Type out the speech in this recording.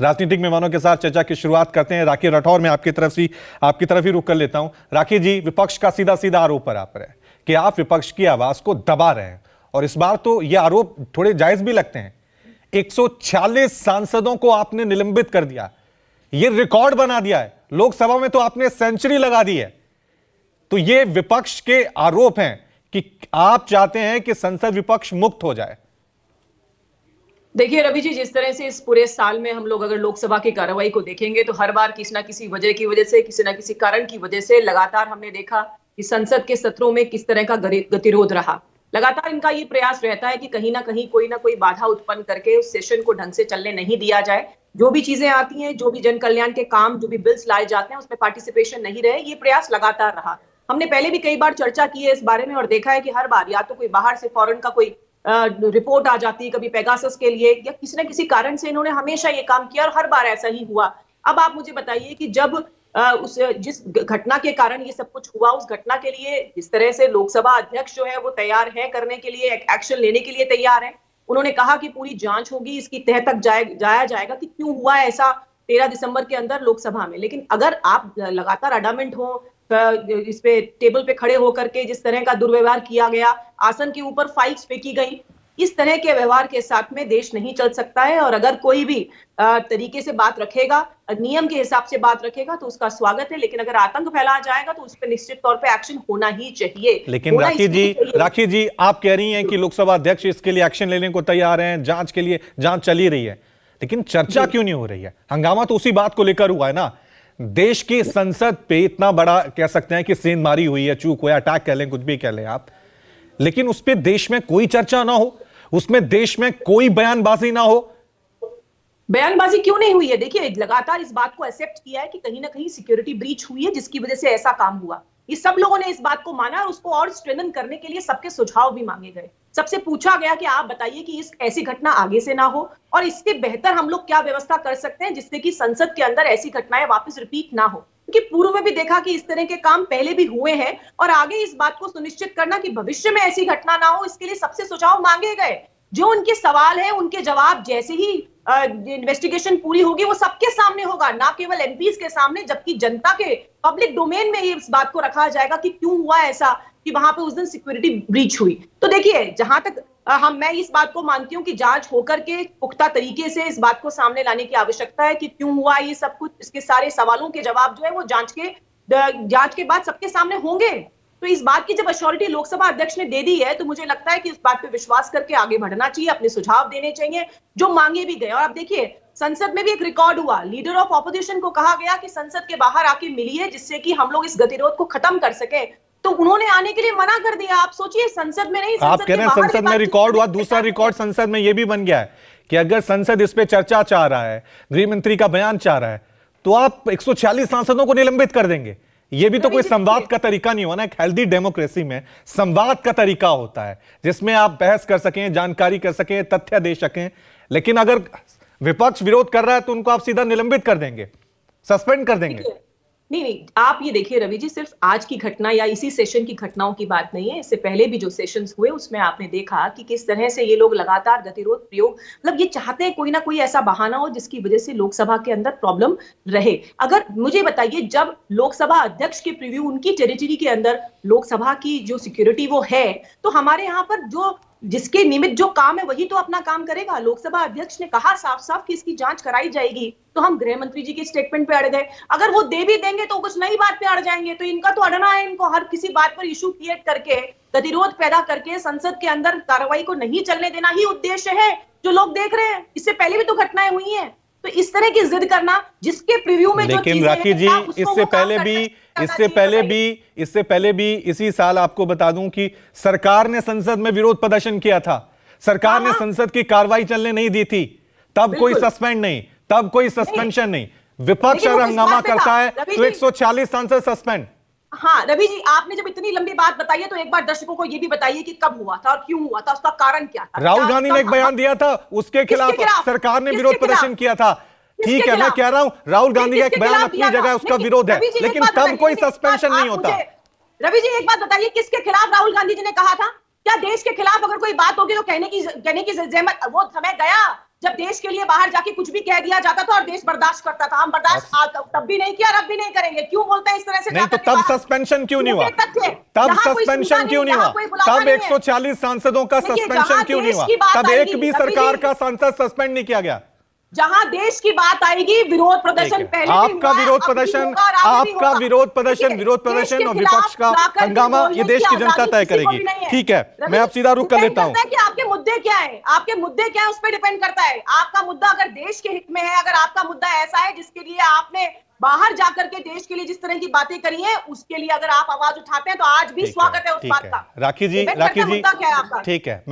राजनीतिक मेहमानों के साथ चर्चा की शुरुआत करते हैं। राखी राठौर, मैं आपकी तरफ ही रुक कर लेता हूं। राखी जी, विपक्ष का सीधा सीधा आरोप है आप पर कि आप विपक्ष की आवाज को दबा रहे हैं, और इस बार तो ये आरोप थोड़े जायज भी लगते हैं। 146 सांसदों को आपने निलंबित कर दिया, ये रिकॉर्ड बना दिया है। लोकसभा में तो आपने सेंचुरी लगा दी है। तो ये विपक्ष के आरोप हैं कि आप चाहते हैं कि संसद विपक्ष मुक्त हो जाए। देखिए रवि जी, जिस तरह से इस पूरे साल में हम लोग अगर लोकसभा की कार्रवाई को देखेंगे तो हर बार किसी ना किसी वजह से किसी ना किसी कारण की वजह से लगातार हमने देखा कि संसद के सत्रों में किस तरह का गतिरोध रहा। लगातार इनका ये प्रयास रहता है कि कहीं ना कोई बाधा उत्पन्न करके उस सेशन को ढंग से चलने नहीं दिया जाए। जो भी चीजें आती हैं, जो भी जन कल्याण के काम, जो भी बिल्स लाए जाते हैं, उसमें पार्टिसिपेशन नहीं रहे। ये प्रयास लगातार रहा। हमने पहले भी कई बार चर्चा की है इस बारे में और देखा है कि हर बार या तो कोई बाहर से फॉरेन का कोई रिपोर्ट आ जाती, कभी पेगासस के लिए या किसी न किसी कारण से इन्होंने हमेशा ये काम किया और हर बार ऐसा ही हुआ। अब आप मुझे बताइए कि जब जिस घटना के कारण ये सब कुछ हुआ, उस घटना के लिए जिस तरह से लोकसभा अध्यक्ष जो है वो तैयार है करने के लिए, एक्शन लेने के लिए तैयार है। उन्होंने कहा कि पूरी जांच होगी, इसकी तह तक जाया जाएगा कि क्यों हुआ ऐसा 13 दिसंबर के अंदर लोकसभा में। लेकिन अगर आप लगातार अडामेंट हो, इस पे टेबल पे खड़े होकर के जिस तरह का दुर्व्यवहार किया गया, आसन के ऊपर फाइल्स फेंकी गई, इस तरह के व्यवहार के साथ में देश नहीं चल सकता है। और अगर कोई भी तरीके से बात रखेगा, नियम के हिसाब से बात रखेगा तो उसका स्वागत है, लेकिन अगर आतंक फैलाया जाएगा तो उस पर निश्चित तौर पे एक्शन होना ही चाहिए। लेकिन राखी जी, आप कह रही हैं कि लोकसभा अध्यक्ष इसके लिए एक्शन लेने को तैयार हैं, जांच के लिए जांच चली रही है, लेकिन चर्चा क्यों नहीं हो रही है? हंगामा तो उसी बात को लेकर हुआ है ना। देश की संसद पे इतना बड़ा कह सकते हैं कि सेंधमारी हुई है, चूक हुआ, अटैक कह लें, कुछ भी कह लें आप, लेकिन उस पे देश में कोई चर्चा ना हो, उसमें देश में कोई बयानबाजी ना हो। बयानबाजी क्यों नहीं हुई है? देखिए, लगातार इस बात को एक्सेप्ट किया है कि कहीं ना कहीं सिक्योरिटी ब्रीच हुई है जिसकी वजह से ऐसा काम हुआ। ये सब लोगों ने इस बात को माना और उसको और स्ट्रेंथन करने के लिए सबके सुझाव भी मांगे गए। सबसे पूछा गया कि आप बताइए कि इस ऐसी घटना आगे से ना हो और इससे बेहतर हम लोग क्या व्यवस्था कर सकते हैं जिससे कि संसद के अंदर ऐसी घटनाएं वापस रिपीट ना हो। क्योंकि पूर्व में भी देखा कि इस तरह के काम पहले भी हुए हैं और आगे इस बात को सुनिश्चित करना कि भविष्य में ऐसी घटना ना हो, इसके लिए सबसे सुझाव मांगे गए। जो उनके सवाल है, उनके जवाब जैसे ही इन्वेस्टिगेशन पूरी होगी वो सबके सामने होगा, ना केवल एमपीज के सामने, जबकि जनता के पब्लिक डोमेन में इस बात को रखा जाएगा कि क्यों हुआ ऐसा कि वहां पे उस दिन सिक्योरिटी ब्रीच हुई। तो देखिए, जहां तक मैं इस बात को मानती हूँ कि जांच होकर के पुख्ता तरीके से इस बात को सामने लाने की आवश्यकता है कि क्यों हुआ ये सब कुछ। इसके सारे सवालों के जवाब जो है वो जांच के बाद सबके सामने होंगे। तो इस बात की जब अश्योरिटी लोकसभा अध्यक्ष ने दे दी है तो मुझे लगता है कि इस बात पे विश्वास करके आगे बढ़ना चाहिए, अपने सुझाव देने चाहिए जो मांगे भी गए। और अब देखिए, संसद में भी एक रिकॉर्ड हुआ, लीडर ऑफ ऑपोजिशन को कहा गया कि संसद के बाहर आके मिलिए जिससे कि हम लोग इस गतिरोध को खत्म कर सके, तो उन्होंने आने के लिए मना कर दिया। आप सोचिए, संसद में नहीं, आप कह रहे हैं संसद में रिकॉर्ड हुआ। दूसरा रिकॉर्ड संसद में यह भी बन गया है कि अगर संसद इस पे चर्चा चाह रहा है, गृह मंत्री का बयान चाह रहा है, तो आप 146 सांसदों को निलंबित कर देंगे। ये भी तो कोई संवाद का तरीका नहीं हुआ ना। एक हेल्दी डेमोक्रेसी में संवाद का तरीका होता है जिसमें आप बहस कर सकें, जानकारी कर सकें, तथ्य दे सकें। लेकिन अगर विपक्ष विरोध कर रहा है तो उनको आप सीधा निलंबित कर देंगे, सस्पेंड कर देंगे। नहीं, आप ये देखिए रवि जी, सिर्फ आज की घटना या इसी सेशन की घटनाओं की बात नहीं है। इससे पहले भी जो सेशंस हुए उसमें आपने देखा कि किस तरह से ये लोग लगातार गतिरोध प्रयोग, मतलब ये चाहते हैं कोई ना कोई ऐसा बहाना हो जिसकी वजह से लोकसभा के अंदर प्रॉब्लम रहे। अगर मुझे बताइए, जब लोकसभा अध्यक्ष के प्रीव्यू उनकी टेरिटरी के अंदर लोकसभा की जो सिक्योरिटी वो है, तो हमारे यहाँ पर जो जिसके निमित्त जो काम है वही तो अपना काम करेगा। लोकसभा अध्यक्ष ने कहा साफ साफ कि इसकी जांच कराई जाएगी, तो हम गृह मंत्री जी के स्टेटमेंट पे अड़ गए। अगर वो दे भी देंगे तो कुछ नई बात पे अड़ जाएंगे। तो इनका तो अड़ना है, इनको हर किसी बात पर इशू क्रिएट करके, गतिरोध पैदा करके संसद के अंदर कार्रवाई को नहीं चलने देना ही उद्देश्य है जो लोग देख रहे हैं। इससे पहले भी तो घटनाएं हुई हैं। तो इस तरह की जिद करना जिसके प्रीव्यू में जो लेकिन राखी जी, इससे पहले भी इसी साल आपको बता दूं कि सरकार ने संसद में विरोध प्रदर्शन किया था। सरकार ने संसद की कार्रवाई चलने नहीं दी थी, तब कोई सस्पेंड नहीं, तब कोई सस्पेंशन नहीं। विपक्ष अगर हंगामा करता है तो 146 सांसद सस्पेंड। हाँ रवि जी, आपने जब इतनी लंबी बात बताई है तो एक बार दर्शकों को यह भी बताइए कि कब हुआ था और क्यों हुआ था, उसका कारण क्या था। राहुल गांधी ने एक बयान दिया था, उसके खिलाफ सरकार ने विरोध प्रदर्शन किया था। ठीक है, मैं कह रहा हूं राहुल गांधी का एक बयान अपनी जगह, उसका विरोद है, लेकिन तब कोई सस्पेंशन नहीं होता। रवि जी, एक बात बताइए, किसके खिलाफ राहुल गांधी जी ने कहा था? क्या देश के खिलाफ अगर कोई बात होगी तो कहने की जहमत, वो समय गया। जब देश के लिए बाहर जाके कुछ भी कह दिया जाता था और देश बर्दाश्त करता था, हम बर्दाश्त तब भी नहीं किया और अब भी नहीं करेंगे। क्यों बोलते हैं इस तरह से? नहीं तो तब सस्पेंशन क्यों नहीं हुआ? तब सस्पेंशन क्यों नहीं हुआ? तब 140 सांसदों का सस्पेंशन क्यों नहीं हुआ? तब एक भी सरकार का सांसद सस्पेंड नहीं किया गया। जहां देश की बात आएगी, विरोध प्रदर्शन पहले आपका विरोध प्रदर्शन, आपका विरोध प्रदर्शन और विपक्ष का हंगामा ये देश की जनता तय करेगी। ठीक है, मैं आप सीधा रुख कर लेता हूं कि आपके मुद्दे क्या है, आपके मुद्दे क्या है उस पर डिपेंड करता है। आपका मुद्दा अगर देश के हित में है, अगर आपका मुद्दा ऐसा है जिसके लिए आपने बाहर जाकर के देश के लिए जिस तरह की बातें करी हैं, उसके लिए अगर आप आवाज उठाते हैं तो आज भी स्वागत है उस बात का। राखी जी, मुद्दा क्या है आपका? ठीक है।